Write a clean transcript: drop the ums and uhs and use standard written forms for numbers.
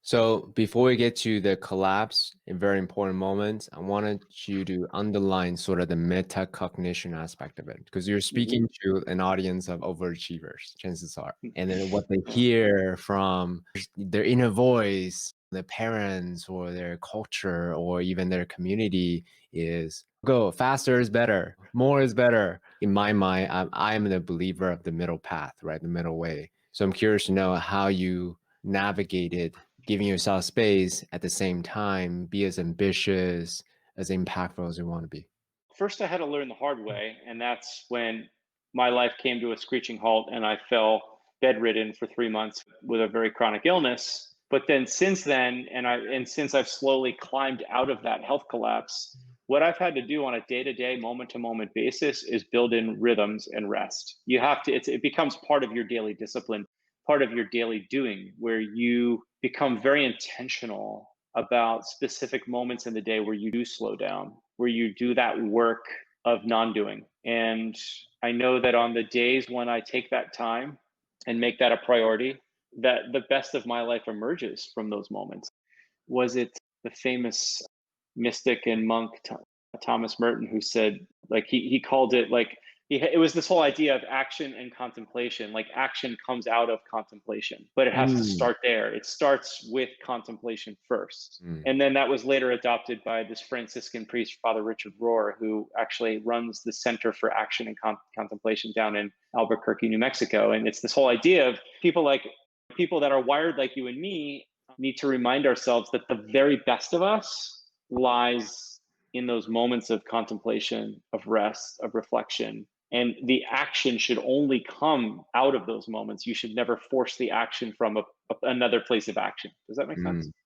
So before we get to the collapse, a very important moment, I wanted you to underline sort of the metacognition aspect of it, because you're Hmm. speaking to an audience of overachievers, chances are. And then what they hear from their inner voice, their parents or their culture or even their community is go faster is better, more is better. In my mind, I'm the believer of the middle path, right? The middle way. So I'm curious to know how you navigated giving yourself space at the same time, be as ambitious, as impactful as you want to be. First, I had to learn the hard way, and that's when my life came to a screeching halt and I fell bedridden for 3 months with a very chronic illness. But then since then, and since I've slowly climbed out of that health collapse, what I've had to do on a day-to-day, moment-to-moment basis is build in rhythms and rest. You have to, it becomes part of your daily discipline, part of your daily doing, where you become very intentional about specific moments in the day where you do slow down, where you do that work of non doing. And I know that on the days when I take that time and make that a priority, that the best of my life emerges from those moments. Was it the famous mystic and monk Thomas Merton who said, like, he called it like, it was this whole idea of action and contemplation. Like, action comes out of contemplation, but it has to Mm, start there. It starts with contemplation first. mm. And then that was later adopted by this Franciscan priest, Father Richard Rohr, who actually runs the Center for Action and Contemplation down in Albuquerque, New Mexico. And it's this whole idea of people that are wired like you and me need to remind ourselves that the very best of us lies in those moments of contemplation, of rest, of reflection. And the action should only come out of those moments. You should never force the action from another place of action. Does that make Mm. sense?